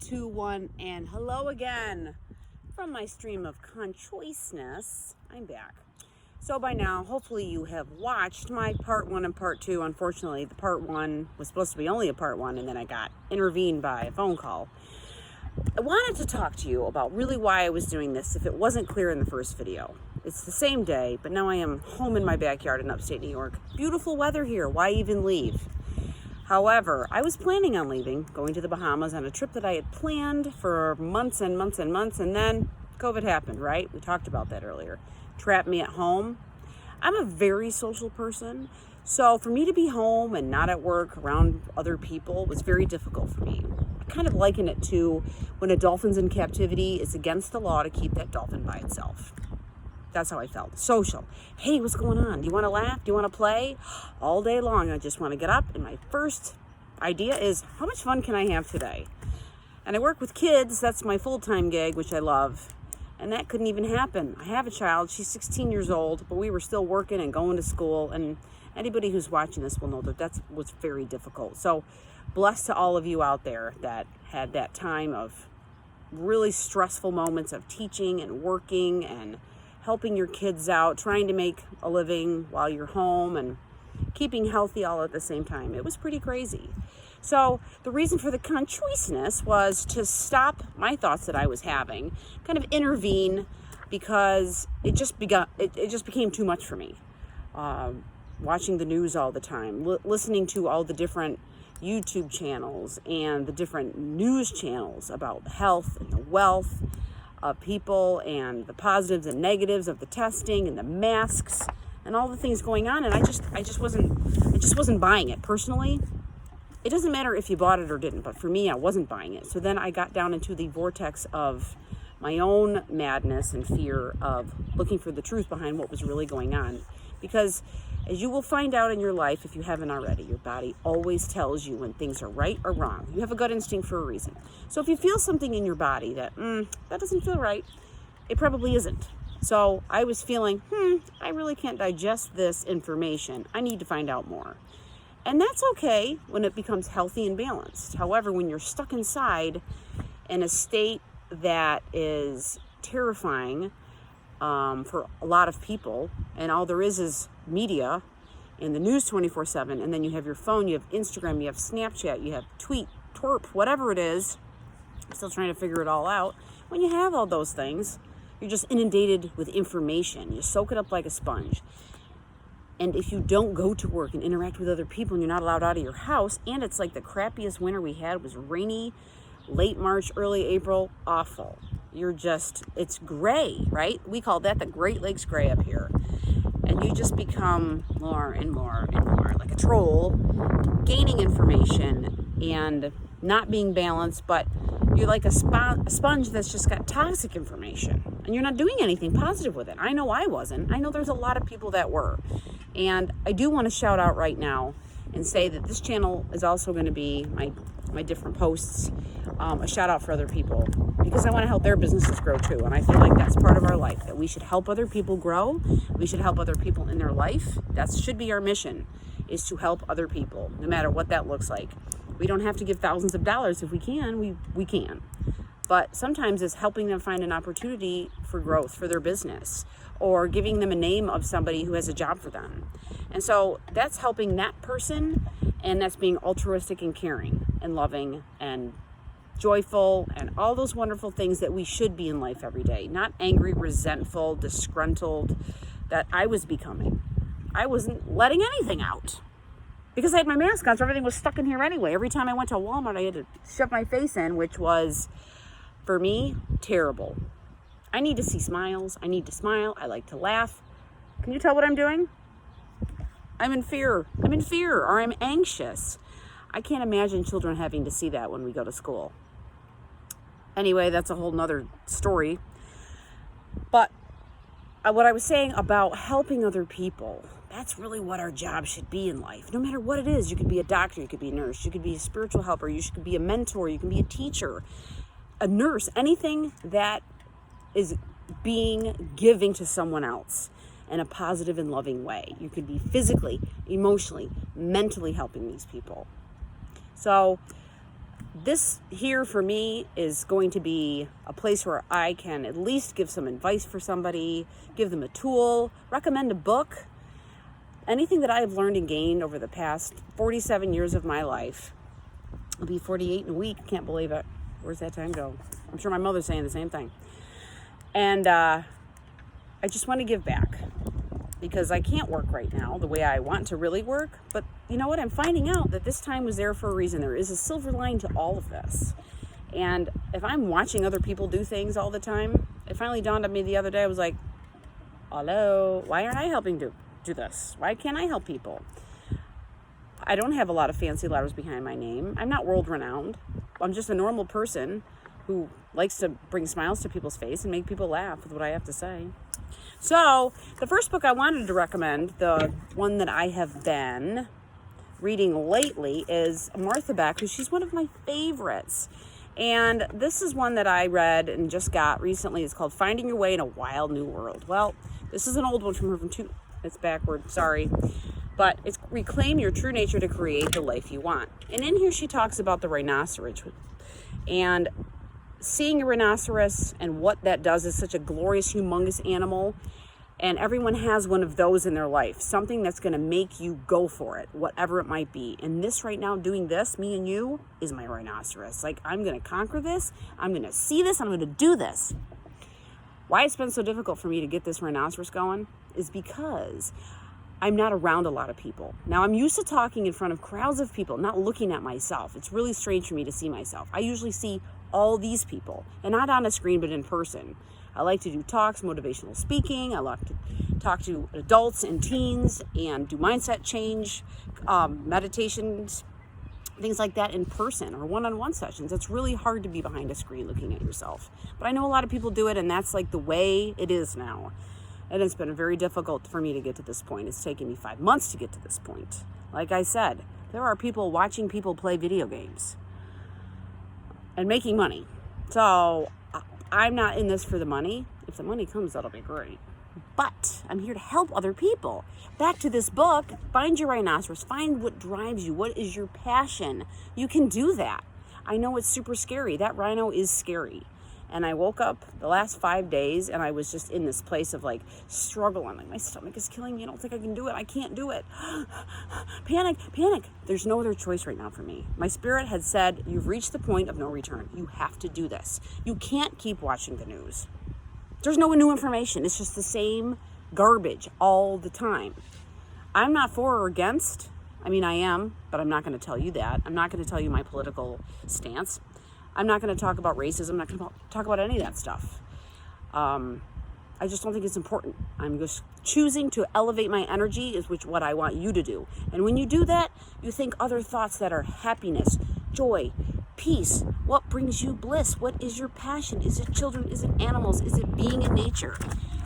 2, 1, and hello again from my stream of consciousness. I'm back. So by now, hopefully you have watched my part 1 and part 2. Unfortunately, the part 1 was supposed to be only a part 1, and then I got intervened by a phone call. I wanted to talk to you about really why I was doing this if it wasn't clear in the first video. It's the same day, but now I am home in my backyard in upstate New York. Beautiful weather here. Why even leave? However, I was planning on leaving, going to the Bahamas on a trip that I had planned for months and months and months, and then COVID happened, right? We talked about that earlier. Trapped me at home. I'm a very social person, so for me to be home and not at work around other people was very difficult for me. I kind of liken it to when a dolphin's in captivity, it's against the law to keep that dolphin by itself. That's how I felt. Social. Hey, what's going on? Do you want to laugh? Do you want to play? All day long, I just want to get up. And my first idea is, how much fun can I have today? And I work with kids. That's my full-time gig, which I love. And that couldn't even happen. I have a child. She's 16 years old, but we were still working and going to school. And anybody who's watching this will know that was very difficult. So blessed to all of you out there that had that time of really stressful moments of teaching and working and helping your kids out, trying to make a living while you're home and keeping healthy all at the same time. It was pretty crazy. So the reason for the consciousness was to stop my thoughts that I was having, kind of intervene, because it just became too much for me. Watching the news all the time, listening to all the different YouTube channels and the different news channels about health and the wealth of people and the positives and negatives of the testing and the masks and all the things going on, and I just wasn't buying it personally. It doesn't matter if you bought it or didn't, but for me, I wasn't buying it. So then I got down into the vortex of my own madness and fear of looking for the truth behind what was really going on. Because as you will find out in your life, if you haven't already, your body always tells you when things are right or wrong. You have a gut instinct for a reason. So if you feel something in your body that doesn't feel right, it probably isn't. So I was feeling, I really can't digest this information. I need to find out more. And that's okay when it becomes healthy and balanced. However, when you're stuck inside in a state that is terrifying for a lot of people, and all there is media and the news 24/7, and then you have your phone, you have Instagram, you have Snapchat, you have Tweet, Twerp, whatever it is. I'm still trying to figure it all out. When you have all those things, you're just inundated with information. You soak it up like a sponge. And if you don't go to work and interact with other people and you're not allowed out of your house, and it's like the crappiest winter we had, was rainy, late March, early April, awful. It's gray, right? We call that the Great Lakes gray up here. And you just become more and more and more like a troll, gaining information and not being balanced, but you're like a sponge that's just got toxic information, and you're not doing anything positive with it. I know I wasn't. I know there's a lot of people that were. And I do want to shout out right now and say that this channel is also going to be my different posts, a shout out for other people, because I want to help their businesses grow too. And I feel like that's part of our life, that we should help other people grow. We should help other people in their life. That should be our mission, is to help other people, no matter what that looks like. We don't have to give thousands of dollars. If we can, we can. But sometimes it's helping them find an opportunity for growth for their business, or giving them a name of somebody who has a job for them. And so that's helping that person, and that's being altruistic and caring and loving and joyful and all those wonderful things that we should be in life every day. Not angry, resentful, disgruntled, that I was becoming. I wasn't letting anything out because I had my mask on, so everything was stuck in here anyway. Every time I went to Walmart, I had to shove my face in, which was, for me, terrible. I need to see smiles. I need to smile. I like to laugh. Can you tell what I'm doing? I'm in fear. Or I'm anxious. I can't imagine children having to see that when we go to school. Anyway, that's a whole nother story. But what I was saying about helping other people, that's really what our job should be in life. No matter what it is, you could be a doctor, you could be a nurse, you could be a spiritual helper, you could be a mentor, you can be a teacher, a nurse, anything that is giving to someone else in a positive and loving way. You could be physically, emotionally, mentally helping these people. So this here for me is going to be a place where I can at least give some advice for somebody, give them a tool, recommend a book, anything that I have learned and gained over the past 47 years of my life. I'll be 48 in a week. Can't believe it. Where's that time go? I'm sure my mother's saying the same thing. And I just want to give back because I can't work right now the way I want to really work. But you know what? I'm finding out that this time was there for a reason. There is a silver line to all of this. And if I'm watching other people do things all the time, it finally dawned on me the other day. I was like, hello, why aren't I helping do this? Why can't I help people? I don't have a lot of fancy letters behind my name. I'm not world renowned. I'm just a normal person who likes to bring smiles to people's face and make people laugh with what I have to say. So the first book I wanted to recommend, the one that I have been reading lately, is Martha Beck, who she's one of my favorites. And this is one that I read and just got recently. It's called Finding Your Way in a Wild New World. Well, this is an old one from her it's backward, sorry. But it's Reclaim Your True Nature to Create the Life You Want. And in here she talks about the rhinoceros and seeing a rhinoceros and what that does is such a glorious, humongous animal. And everyone has one of those in their life, something that's going to make you go for it, whatever it might be. And this right now, doing this, me and you, is my rhinoceros. Like, I'm going to conquer this. I'm going to see this. I'm going to do this. Why it's been so difficult for me to get this rhinoceros going is because I'm not around a lot of people. Now, I'm used to talking in front of crowds of people, not looking at myself. It's really strange for me to see myself. I usually see all these people, and not on a screen, but in person. I like to do talks, motivational speaking. I like to talk to adults and teens and do mindset change, meditations, things like that in person or one-on-one sessions. It's really hard to be behind a screen looking at yourself. But I know a lot of people do it, and that's like the way it is now. And it's been very difficult for me to get to this point. It's taken me 5 months to get to this point. Like I said, there are people watching people play video games and making money. So I'm not in this for the money. If the money comes, that'll be great. But I'm here to help other people. Back to this book, find your rhinoceros. Find what drives you. What is your passion? You can do that. I know it's super scary. That rhino is scary. And I woke up the last 5 days and I was just in this place of like struggle. I'm like, my stomach is killing me. I don't think I can do it. I can't do it. Panic. There's no other choice right now for me. My spirit had said, you've reached the point of no return. You have to do this. You can't keep watching the news. There's no new information. It's just the same garbage all the time. I'm not for or against. I mean, I am, but I'm not going to tell you that. I'm not going to tell you my political stance. I'm not going to talk about racism. I'm not going to talk about any of that stuff. I just don't think it's important. I'm just choosing to elevate my energy is what I want you to do. And when you do that, you think other thoughts that are happiness, joy, peace. What brings you bliss? What is your passion? Is it children? Is it animals? Is it being in nature?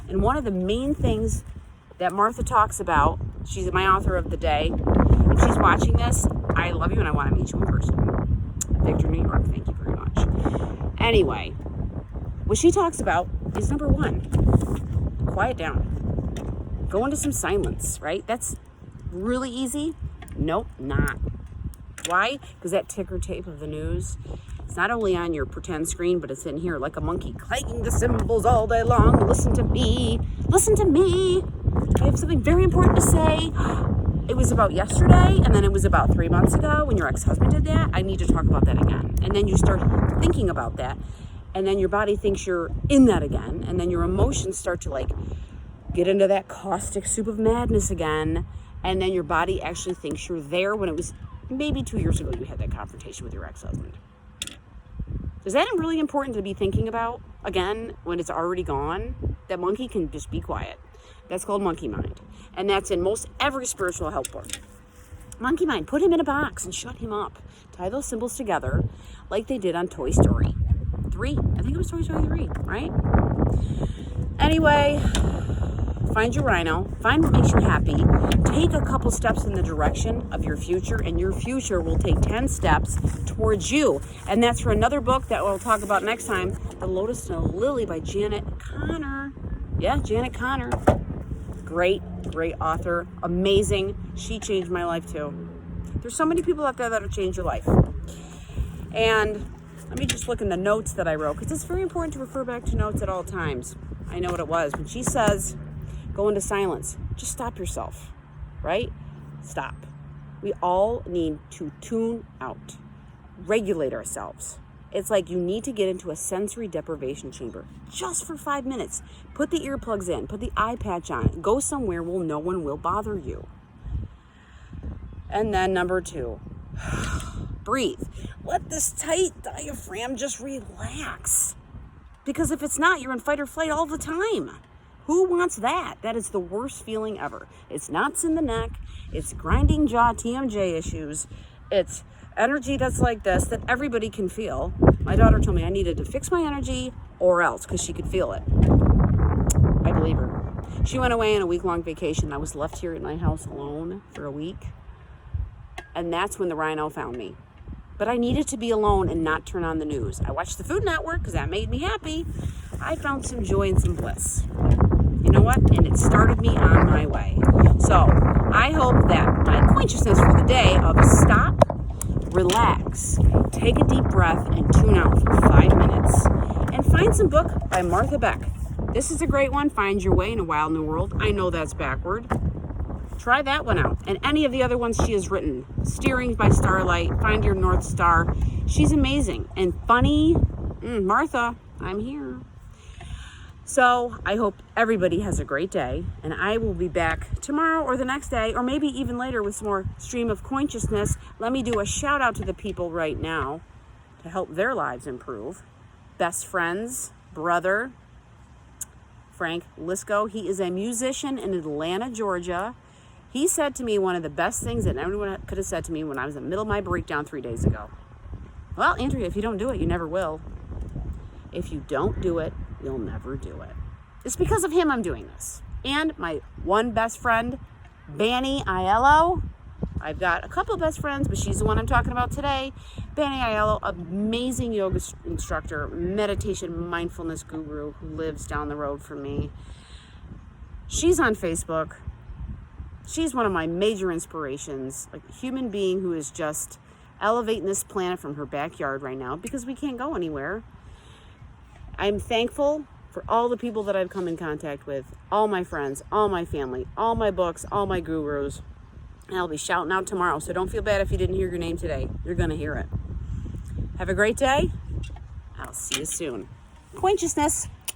And one of the main things that Martha talks about, she's my author of the day. If she's watching this, I love you and I want to meet you in person. Victor, New York, thank you very much. Anyway, what she talks about is number one, quiet down. Go into some silence, right? That's really easy. Nope, not. Why? Because that ticker tape of the news, it's not only on your pretend screen, but it's in here like a monkey clanking the cymbals all day long. Listen to me. Listen to me. I have something very important to say. It was about yesterday, and then it was about 3 months ago when your ex-husband did that. I need to talk about that again. And then you start thinking about that, and then your body thinks you're in that again, and then your emotions start to like get into that caustic soup of madness again, and then your body actually thinks you're there when it was maybe 2 years ago you had that confrontation with your ex-husband. Is that really important to be thinking about again when it's already gone? That monkey can just be quiet. That's called monkey mind. And that's in most every spiritual help book. Monkey mind, put him in a box and shut him up. Tie those symbols together like they did on Toy Story 3. I think it was Toy Story 3, right? Anyway, find your rhino. Find what makes you happy. Take a couple steps in the direction of your future, and your future will take 10 steps towards you. And that's for another book that we'll talk about next time, The Lotus No Lily by Janet Connor. Yeah, Janet Connor. Great author. Amazing. She changed my life too. There's so many people out there that'll change your life. And let me just look in the notes that I wrote, because it's very important to refer back to notes at all times. I know what it was. When she says, go into silence, just stop yourself, right? Stop. We all need to tune out, regulate ourselves. It's like you need to get into a sensory deprivation chamber just for 5 minutes. Put the earplugs in, put the eye patch on, go somewhere where no one will bother you. And then number 2, breathe. Let this tight diaphragm just relax. Because if it's not, you're in fight or flight all the time. Who wants that? That is the worst feeling ever. It's knots in the neck. It's grinding jaw, TMJ issues. It's energy that's like this that everybody can feel. My daughter told me I needed to fix my energy or else, because she could feel it. I believe her. She went away on a week-long vacation. I was left here at my house alone for a week. And that's when the rhino found me. But I needed to be alone and not turn on the news. I watched the Food Network because that made me happy. I found some joy and some bliss. You know what? And it started me on my way. So I hope that my consciousness for the day of stop, relax, take a deep breath, and tune out for 5 minutes. And find some book by Martha Beck. This is a great one. Find Your Way in a Wild New World. I know that's backward. Try that one out. And any of the other ones she has written. Steering by Starlight, Find Your North Star. She's amazing and funny. Martha, I'm here. So I hope everybody has a great day. And I will be back tomorrow or the next day, or maybe even later with some more stream of consciousness. Let me do a shout out to the people right now to help their lives improve. Best friends, brother, Frank Lisco. He is a musician in Atlanta, Georgia. He said to me one of the best things that anyone could have said to me when I was in the middle of my breakdown 3 days ago. Well, Andrea, if you don't do it, you never will. If you don't do it, you'll never do it. It's because of him I'm doing this. And my one best friend, Banny Aiello. I've got a couple of best friends, but she's the one I'm talking about today. Banny Aiello, amazing yoga instructor, meditation, mindfulness guru who lives down the road from me. She's on Facebook. She's one of my major inspirations, like a human being who is just elevating this planet from her backyard right now because we can't go anywhere. I'm thankful for all the people that I've come in contact with, all my friends, all my family, all my books, all my gurus. And I'll be shouting out tomorrow, so don't feel bad if you didn't hear your name today. You're going to hear it. Have a great day. I'll see you soon. Consciousness.